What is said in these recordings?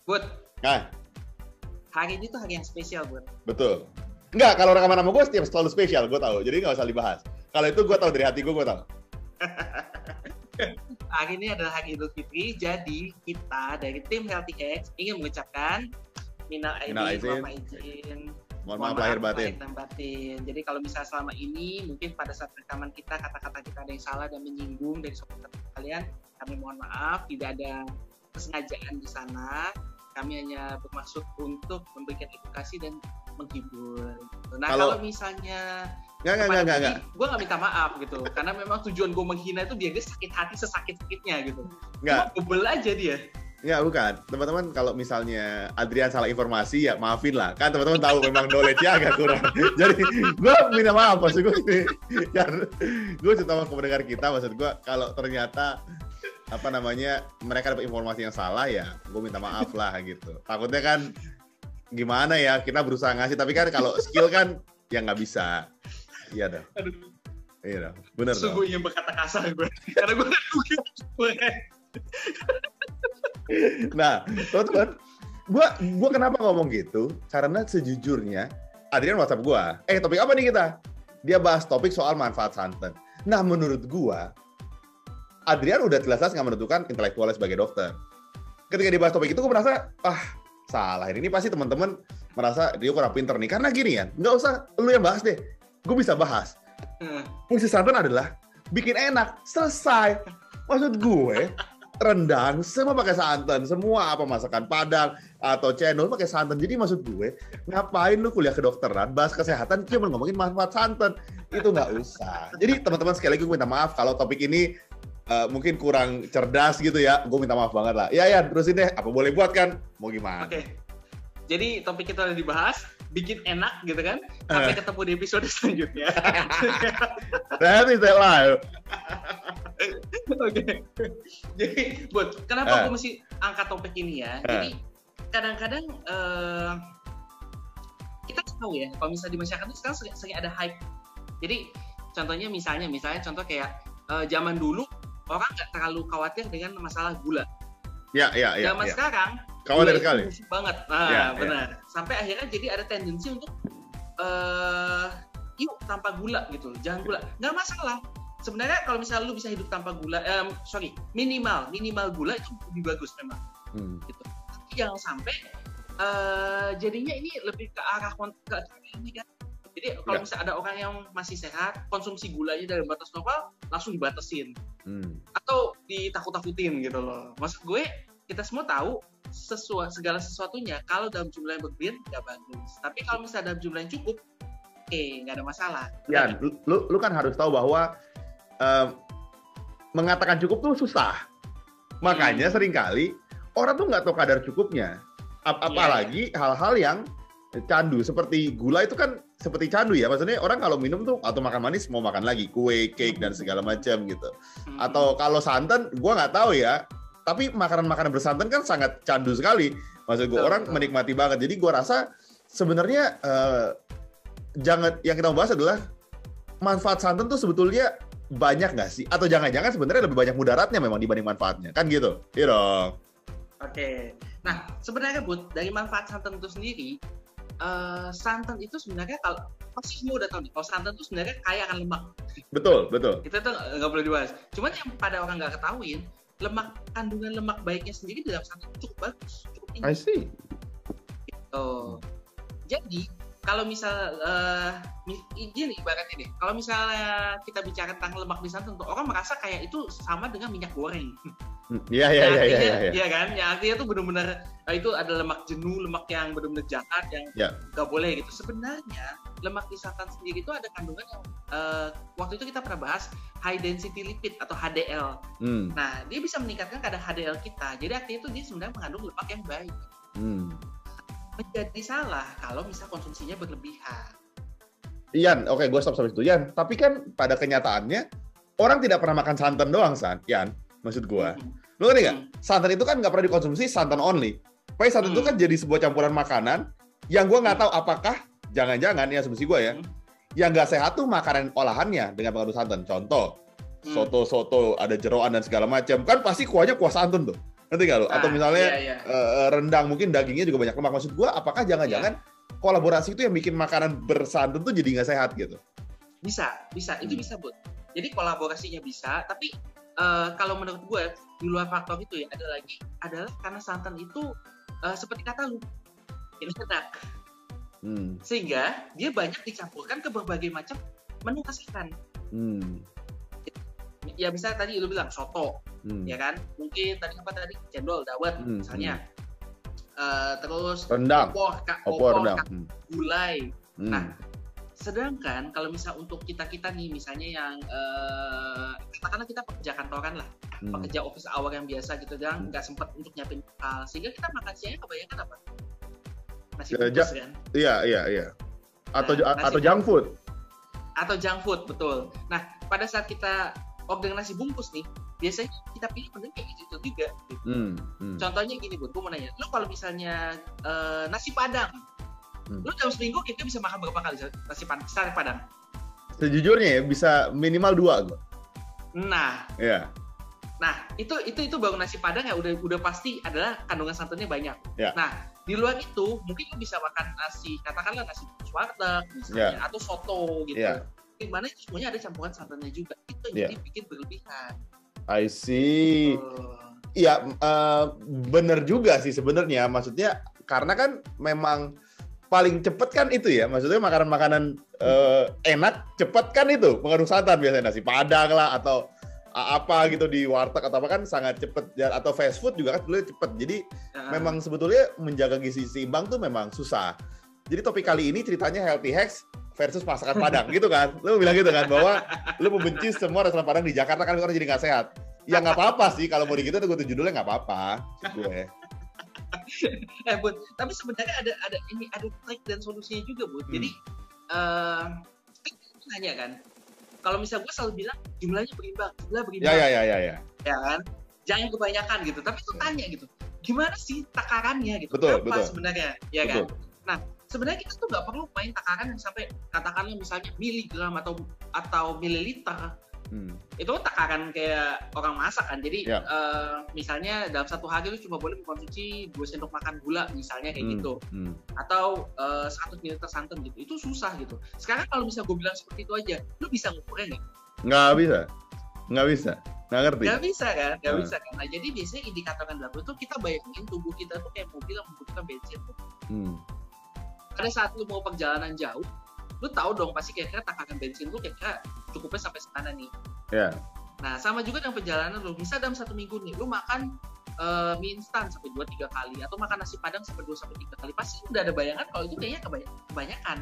Bud, Nah, hari ini tuh hari yang spesial, Bud. betul. Enggak, kalau rekaman sama gue setiap selalu spesial, gue tahu. Jadi nggak usah dibahas. Kalau itu gue tahu dari hati gue tahu. Hari ini adalah hari Idul Fitri, jadi kita dari tim Healthy X ingin mengucapkan minal aidin, mohon maaf lahir batin. dan batin. Jadi kalau misalnya selama ini mungkin pada saat rekaman kita kata-kata kita ada yang salah dan menyinggung dari sobat kalian, kami mohon maaf, tidak ada kesengajaan di sana. Kami hanya bermaksud untuk memberikan edukasi dan menghibur. Nah, kalau misalnya Enggak. gue nggak minta maaf gitu, karena memang tujuan gue menghina itu biar dia sakit hati sesakit-sakitnya gitu. Enggak. Bebel aja dia. Enggak, bukan. Teman-teman kalau misalnya Adrian salah informasi ya maafin lah. Kan teman-teman tahu memang knowledge-nya agak kurang. Jadi gue minta maaf maksud gue ini. Gue cuma mau mendengar kita, maksud gue kalau ternyata mereka dapat informasi yang salah ya gue minta maaf lah gitu. Takutnya kan gimana ya, kita berusaha ngasih tapi kan kalau skill kan ya nggak bisa. Iya dong. Iya dong. Bener dong. Sungguh ingin berkata kasar gue karena gue kan Nah, teman-teman, gue kenapa ngomong gitu? Karena sejujurnya Adrian WhatsApp gue, topik apa nih kita? Dia bahas topik soal manfaat santan. Nah, menurut gue Adrian udah jelas nggak menentukan intelektualnya sebagai dokter. Ketika dibahas topik itu, gue merasa, salah. Ini pasti teman-teman merasa dia kurang pinter nih. Karena gini ya, nggak usah lu yang bahas deh. Gue bisa bahas. Fungsi santan adalah bikin enak. Selesai. Maksud gue, rendang semua pakai santan. Semua masakan Padang atau cendol pakai santan. Jadi maksud gue, ngapain lu kuliah kedokteran, bahas kesehatan, cuma ngomongin manfaat santan. Itu nggak usah. Jadi teman-teman sekali lagi gue minta maaf kalau topik ini mungkin kurang cerdas gitu ya, gue minta maaf banget lah. Ya, terusin deh, apa boleh buat kan? Mau gimana? Oke. Jadi topik kita udah dibahas, bikin enak gitu kan? Sampai ketemu di episode selanjutnya. That is that live. Oke. Jadi, Bud, kenapa gue mesti angkat topik ini ya? Jadi, kadang-kadang kita tahu ya, kalau misalnya di masyarakat itu sekarang sering ada hype. Jadi, contohnya misalnya contoh kayak zaman dulu orang nggak terlalu khawatir dengan masalah gula. Zaman sekarang khawatir sekali. Banget. Nah, benar. Sampai akhirnya jadi ada tendensi untuk yuk tanpa gula gitu. Jangan gula. Nggak masalah. Sebenarnya kalau misalnya lu bisa hidup tanpa gula, minimal gula itu lebih bagus memang. Gitu. Tapi jangan sampai jadinya ini lebih ke arah ini kan. Jadi kalau misalnya ada orang yang masih sehat, konsumsi gulanya dari batas normal, langsung dibatasin. Atau ditakut-takutin gitu loh. Maksud gue, kita semua tahu segala sesuatunya, kalau dalam jumlah yang berlebih, nggak bagus. Tapi kalau misalnya dalam jumlah yang cukup, nggak ada masalah. Ya, lu kan harus tahu bahwa mengatakan cukup tuh susah. Makanya seringkali orang tuh nggak tahu kadar cukupnya. Apalagi hal-hal yang candu seperti gula itu kan seperti candu ya, maksudnya orang kalau minum tuh atau makan manis mau makan lagi kue, cake dan segala macam gitu. Atau kalau santan, gua nggak tahu ya, tapi makanan-makanan bersantan kan sangat candu sekali. Maksud gue orang menikmati banget. Jadi gua rasa sebenarnya jangan yang kita mau bahas adalah manfaat santan tuh sebetulnya banyak nggak sih? Atau jangan-jangan sebenarnya lebih banyak mudaratnya memang dibanding manfaatnya, kan gitu? Iya dong. Oke. Nah sebenarnya Bud, dari manfaat santan itu sendiri. Santan itu sebenarnya kalau pasti semua udah tahu nih, kalau santan itu sebenarnya kaya akan lemak. Betul. Itu tuh nggak perlu dibahas. Cuman yang pada orang nggak ketahuin, kandungan lemak baiknya sendiri di dalam santan cukup bagus, cukup tinggi. I see. Gitu. Jadi kalau misal gini ibaratnya deh, kalau misalnya kita bicara tentang lemak di santan, tuh orang merasa kayak itu sama dengan minyak goreng. Iya. Iya kan? Ya artinya tuh benar-benar itu ada lemak jenuh, lemak yang benar-benar jahat yang nggak boleh gitu. Sebenarnya lemak di santan sendiri itu ada kandungan yang waktu itu kita pernah bahas high density lipid atau HDL. Nah dia bisa meningkatkan kadar HDL kita. Jadi artinya itu dia sebenarnya mengandung lemak yang baik. Menjadi salah kalau misal konsumsinya berlebihan. Ian, oke, gue stop sampai situ, Ian. Tapi kan pada kenyataannya orang tidak pernah makan santan doang, Ian. Maksud gue, lu ngerti nggak? Santan itu kan nggak pernah dikonsumsi santan only. Pokoknya santan itu kan jadi sebuah campuran makanan yang gue nggak tahu apakah jangan-jangan ya asumsi gue ya, yang nggak sehat tuh makanan olahannya dengan mengandung santan. Contoh, soto ada jeroan dan segala macam, kan pasti kuahnya kuah santan tuh. Ngerti nggak lo? Atau misalnya iya. Rendang, mungkin dagingnya juga banyak lemak. Maksud gue, apakah jangan-jangan kolaborasi itu yang bikin makanan bersantan tuh jadi nggak sehat gitu? Bisa. Itu bisa, Bud. Jadi kolaborasinya bisa, tapi kalau menurut gue, di luar faktor itu ya, adalah karena santan itu seperti kata lu, enak. Sehingga dia banyak dicampurkan ke berbagai macam menu masakan. Ya misalnya tadi lu bilang soto, ya kan? Mungkin tadi cendol, dawet misalnya. Terus rendang, opor, gulai. Nah, sedangkan kalau misal untuk kita nih, misalnya yang katakanlah kita pekerja kantoran lah, pekerja office hour yang biasa gitu, dan nggak sempat untuk nyiapin bekal, sehingga kita makan siangnya kebanyakan apa? Nasi bungkus kan? Iya. Atau junk food. Atau junk food, betul. Nah, pada saat kita order nasi bungkus nih, biasanya kita pilih menu kayak gitu juga. Gitu. Contohnya gini, Bud, gue mau nanya, lu kalau misalnya nasi Padang, lu dalam seminggu kita bisa makan berapa kali nasi Padang? Sejujurnya ya bisa minimal 2 gue. Nah, iya. Nah, itu baru nasi Padang ya udah pasti adalah kandungan santannya banyak. Yeah. Nah, di luar itu mungkin lu bisa makan katakanlah nasi warteg misalnya, atau soto gitu. Di mana itu semuanya ada campuran santannya juga. Itu yang jadi bikin berlebihan. I see. Iya, bener juga sih sebenarnya. Maksudnya karena kan memang paling cepet kan itu ya. Maksudnya makanan-makanan enak, cepet kan itu mengandung santan biasanya, nasi Padang lah atau apa gitu di warteg atau apa kan sangat cepet, atau fast food juga kan dulu cepet. Jadi memang sebetulnya menjaga gizi seimbang tuh memang susah. Jadi topik kali ini ceritanya healthy hacks versus masakan Padang gitu kan. Lu bilang gitu kan bahwa lu membenci semua restoran Padang di Jakarta kan orang jadi nggak sehat. Ya nggak apa-apa sih kalau mau digitu gue judulnya nggak apa-apa gue. Bud, tapi sebenarnya ada trik dan solusinya juga, Bud. Jadi nanya kan, kalau misal gue selalu bilang jumlah berimbang. Ya. Ya kan, jangan kebanyakan gitu. Tapi tuh tanya gitu, gimana sih takarannya gitu? Betul. Sebenarnya, ya kan? Nah, sebenarnya kita tuh nggak perlu main takaran yang sampai katakanlah misalnya miligram atau mililiter. Itu takaran kayak orang masak kan. Jadi misalnya dalam satu hari lu cuma boleh mengkonsumsi 2 sendok makan gula misalnya kayak gitu. Atau 100 ml santan gitu. Itu susah gitu. Sekarang kalau misalnya gue bilang seperti itu aja, lu bisa ngukurnya nggak? Nggak bisa. Nggak ngerti. Nggak bisa kan. Nah, jadi biasanya indikator yang dilakukan itu kita bayangin tubuh kita tuh kayak mobil yang membutuhkan bensin. Pada saat lu mau perjalanan jauh, lu tahu dong pasti kira-kira takaran bensin lu kira-kira cukupnya sampai sana nih. Nah, sama juga dengan perjalanan lu. Misal dalam 1 minggu nih, lu makan mie instan sampai 2-3 kali atau makan nasi Padang sampai 2-3 kali. Pasti udah ada bayangan kalau itu kayaknya kebanyakan.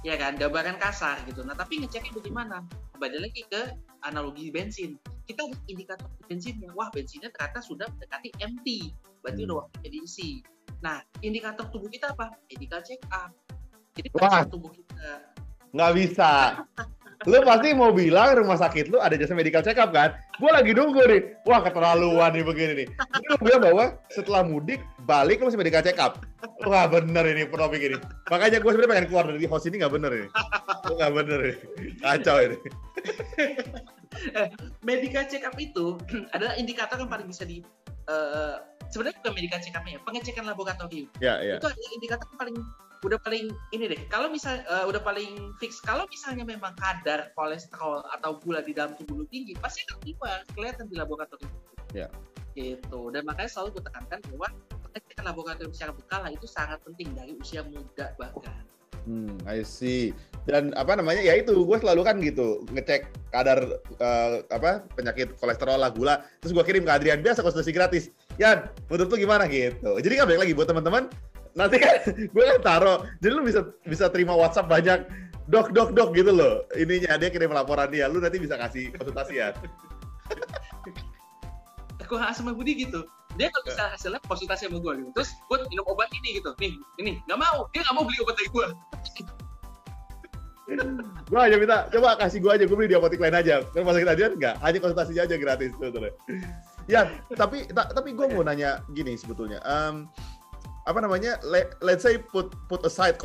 Ya kan, gambaran kasar gitu. Nah, tapi ngeceknya bagaimana? Kembali lagi ke analogi bensin. Kita lihat indikator bensinnya. Wah, bensinnya ternyata sudah mendekati empty. Berarti udah waktunya diisi. Nah, indikator tubuh kita apa? Medical check up. Jadi tubuh kita. Nggak bisa. Lu pasti mau bilang rumah sakit lu ada jasa medical check up kan? Gue lagi nunggu nih. Wah, keterlaluan nih begini nih. Lu bilang bahwa setelah mudik balik lu masih medical check up. Wah, bener ini topik ini. Makanya gue sebenarnya pengen keluar dari host ini, nggak bener ini. Nggak bener ini. Kacau ini. Medical check up itu adalah indikator yang paling bisa sebenarnya bukan medical check up-nya, pengecekan laboratorium. Itu adalah indikator udah paling ini deh. Kalau misal udah paling fix, kalau misalnya memang kadar kolesterol atau gula di dalam tubuh lu tinggi, pasti akan kelihatan di laboratorium. Gitu. Dan makanya selalu gue tekankan bahwa pengecekan laboratorium secara berkala itu sangat penting dari usia muda bahkan. I see. Dan ya itu gue selalu kan gitu ngecek kadar penyakit kolesterol lah, gula, terus gue kirim ke Adrian biasa konsultasi gratis. Yan, menurut lu gimana gitu. Jadi kan balik lagi buat teman-teman, nanti kan gue kan taruh, jadi lu bisa terima WhatsApp banyak dok gitu loh. Ininya dia kirim laporan dia, lu nanti bisa kasih konsultasi ya. Gue sama Budi gitu. Dia kalau bisa hasilnya konsultasi sama gue gitu. Terus gue minum obat ini gitu. Nih, ini nggak mau. Dia nggak mau beli obat dari gue. Gue aja minta, coba kasih gue aja, gue beli di apotek lain aja. Kan masa kita aja enggak, hanya konsultasinya aja gratis sebetulnya. Ya, tapi gue mau nanya gini sebetulnya. Let's say put aside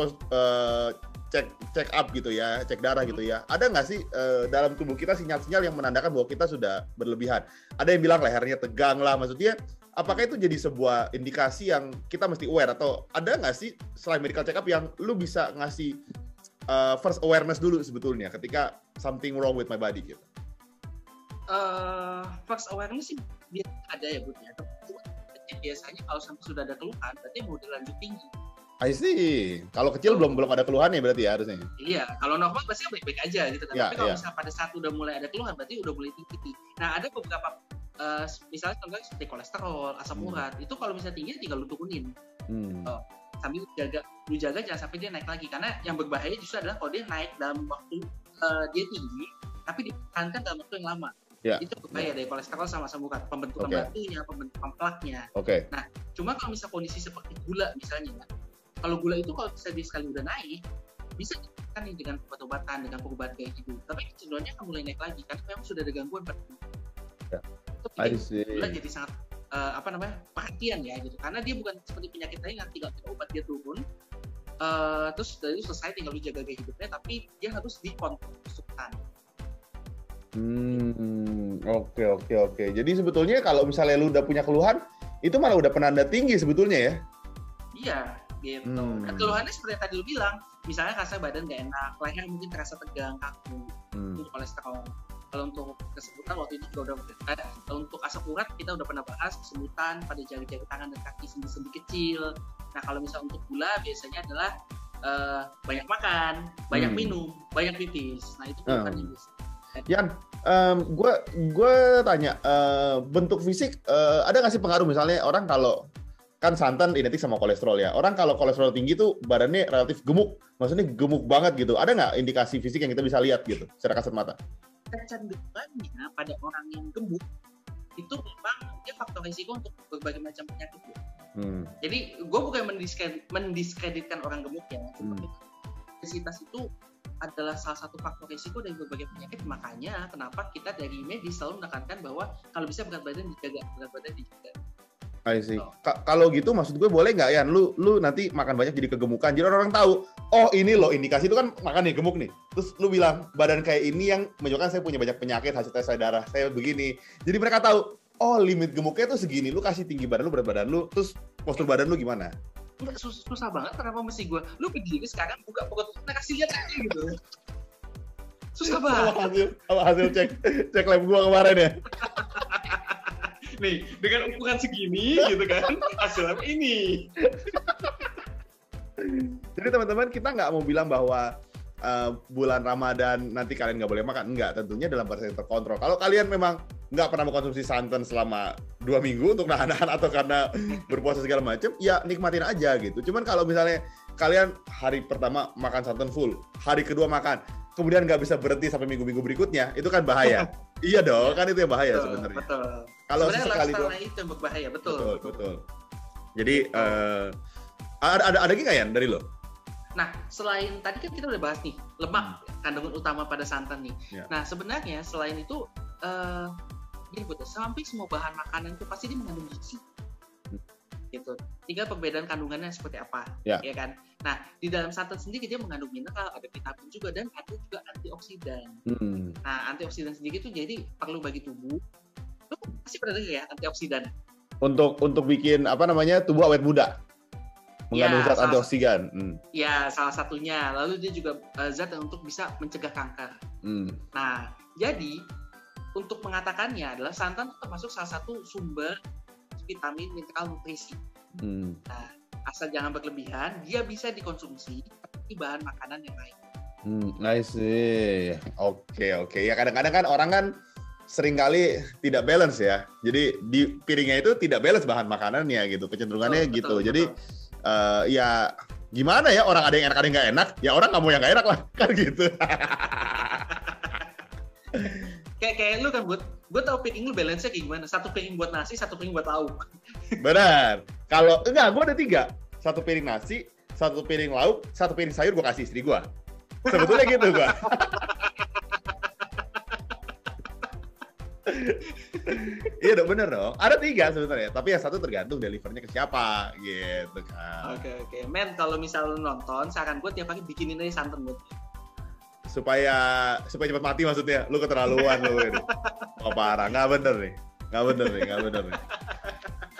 check up gitu ya, cek darah gitu ya. Ada nggak sih dalam tubuh kita sinyal-sinyal yang menandakan bahwa kita sudah berlebihan? Ada yang bilang lehernya tegang lah, maksudnya apakah itu jadi sebuah indikasi yang kita mesti aware, atau ada nggak sih selain medical check up yang lu bisa ngasih first awareness dulu sebetulnya ketika something wrong with my body gitu? First awareness sih biasa ada ya Bud ya. Biasanya kalau sampai sudah ada keluhan berarti mau dilanjut tinggi. I see. Kalau kecil belum ada keluhan ya berarti ya harusnya. Iya, kalau normal pasti baik-baik aja gitu kan. Ya, tapi kalau ya. misalnya pada saat udah mulai ada keluhan berarti udah mulai tinggi. Nah, ada beberapa misalnya contohnya seperti kolesterol, asam urat, itu kalau misalnya tinggi tinggal lu turunin. Sambil lu jaga jangan sampai dia naik lagi, karena yang berbahaya justru adalah kalau dia naik dalam waktu dia tinggi tapi dipertahankan dalam waktu yang lama. Ya. Itu berbahaya dari kolesterol sama asam urat, pembentukan batunya, pembentukan plaknya. Nah, cuma kalau misalnya kondisi seperti gula misalnya, kalau gula itu kalau misalnya dia sekali udah naik, bisa ditekan dengan obat-obatan, dengan perubahan gaya hidup. Tapi kecenderungannya akan mulai naik lagi karena memang sudah ada gangguan pada tubuh. Itu gula jadi sangat perhatian ya gitu. Karena dia bukan seperti penyakit lain yang tinggal obat dia turun, terus dari itu selesai tinggal lu jaga gaya hidupnya, tapi dia harus dikontrol substan. Oke. Jadi sebetulnya kalau misalnya lu udah punya keluhan, itu malah udah penanda tinggi sebetulnya ya? Iya, gitu. Dan keluhannya seperti yang tadi lu bilang, misalnya rasa badan gak enak, leher mungkin terasa tegang, kaku, itu kolesterol. Kalau untuk kesemutan waktu itu juga udah untuk asam urat kita udah pernah bahas, kesemutan pada jari-jari tangan dan kaki sendi-sendi kecil. Nah kalau misalnya untuk gula biasanya adalah banyak makan, banyak minum, banyak pipis. Nah itu keluhannya bisa. Yan, gue tanya, bentuk fisik ada nggak sih pengaruh? Misalnya orang kalau kan santan identik sama kolesterol ya, orang kalau kolesterol tinggi tuh badannya relatif gemuk, maksudnya gemuk banget gitu. Ada nggak indikasi fisik yang kita bisa lihat gitu secara kasat mata? Kecenderungannya pada orang yang gemuk itu memang dia faktor risiko untuk berbagai macam penyakit. Jadi gue bukan mendiskreditkan orang gemuk ya, obesitas itu adalah salah satu faktor risiko dari berbagai penyakit. Makanya kenapa kita dari medis selalu menekankan bahwa kalau bisa berat badan dijaga. I see. Kalau gitu maksud gue boleh nggak ya lu nanti makan banyak jadi kegemukan, jadi orang tahu oh ini loh indikasi itu kan makan nih gemuk nih, terus lu bilang badan kayak ini yang menunjukkan saya punya banyak penyakit, hasil tes darah saya begini, jadi mereka tahu oh limit gemuknya tuh segini, lu kasih tinggi badan lu, berat badan lu, terus postur badan lu gimana? Enggak, susah banget. Kenapa mesti gue? Lu berdiri sekarang buka perut, kita kasih lihat aja gitu. Susah banget. Hasil cek lab gue kemarin ya. Nih, dengan ukuran segini gitu kan, hasilnya ini. Jadi teman-teman, kita nggak mau bilang bahwa bulan Ramadan nanti kalian nggak boleh makan. Enggak, tentunya dalam batas yang terkontrol. Kalau kalian memang nggak pernah mengkonsumsi santan selama 2 minggu untuk nahan-nahan atau karena berpuasa segala macam, ya nikmatin aja gitu. Cuman kalau misalnya kalian hari pertama makan santan full, hari kedua makan, kemudian nggak bisa berhenti sampai minggu-minggu berikutnya, itu kan bahaya. Iya dong, kan itu yang bahaya sebenarnya. Betul. Kalau sesekali doang itu yang berbahaya, betul. Jadi ada lagi nggak ya dari lo? Nah, selain tadi kan kita udah bahas nih lemak, kandungan utama pada santan nih. Yeah. Nah, sebenarnya selain itu gini betul, hampir semua bahan makanan itu pasti dia mengandung gizi. Gitu. Tinggal perbedaan kandungannya seperti apa, ya kan? Nah, di dalam santan sendiri dia mengandung mineral, ada vitamin juga, dan ada juga antioksidan. Nah, antioksidan sendiri itu jadi perlu bagi tubuh. Lu pasti pernah dengar ya antioksidan? Untuk bikin tubuh awet muda. Mengandung zat antioksidan. Ya, salah satunya. Lalu dia juga zat yang untuk bisa mencegah kanker. Nah, jadi untuk mengatakannya adalah santan termasuk salah satu sumber vitamin, mineral, nutrisi. Nah, asal jangan berlebihan, dia bisa dikonsumsi seperti bahan makanan yang lain. I see. Oke. Ya kadang-kadang kan orang kan seringkali tidak balance ya. Jadi di piringnya itu tidak balance bahan makanannya gitu. Kecenderungannya gitu. Betul. Jadi ya gimana ya, orang ada yang enak, ada yang nggak enak. Ya orang nggak mau yang nggak enak lah kan gitu. Kayak lu kan, gue tau piring lu balance-nya kayak gimana. 1 piring buat nasi, 1 piring buat lauk. Benar. Kalau enggak, gue ada 3. 1 piring nasi, 1 piring lauk, 1 piring sayur gue kasih istri gue. Sebetulnya gitu gue. Iya dong, bener dong. Ada 3 sebenarnya, tapi yang satu tergantung delivernya ke siapa, gitu kan. Oke. Men, kalau misal lu nonton, saran gue tiap pagi bikinin aja santan buat. Supaya cepat mati maksudnya. Lu keterlaluan lu ini. Oh parah, nggak bener nih.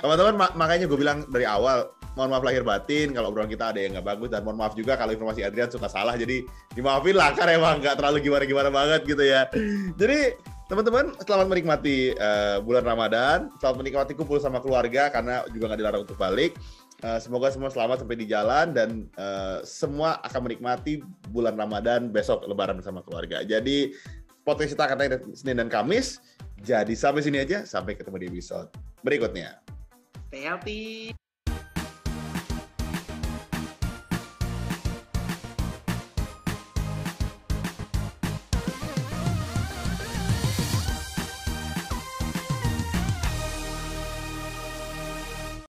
Teman-teman, makanya gue bilang dari awal, mohon maaf lahir batin kalau obrolan kita ada yang nggak bagus, dan mohon maaf juga kalau informasi Adrian suka salah, jadi dimaafin lah, karena emang nggak terlalu gimana-gimana banget gitu ya. Jadi teman-teman, selamat menikmati bulan Ramadan, selamat menikmati kumpul sama keluarga, karena juga nggak dilarang untuk balik. Semoga semua selamat sampai di jalan, dan semua akan menikmati bulan Ramadan besok Lebaran bersama keluarga. Jadi podcast kita akan tayang Senin dan Kamis. Jadi sampai sini aja, sampai ketemu di episode berikutnya. Stay healthy.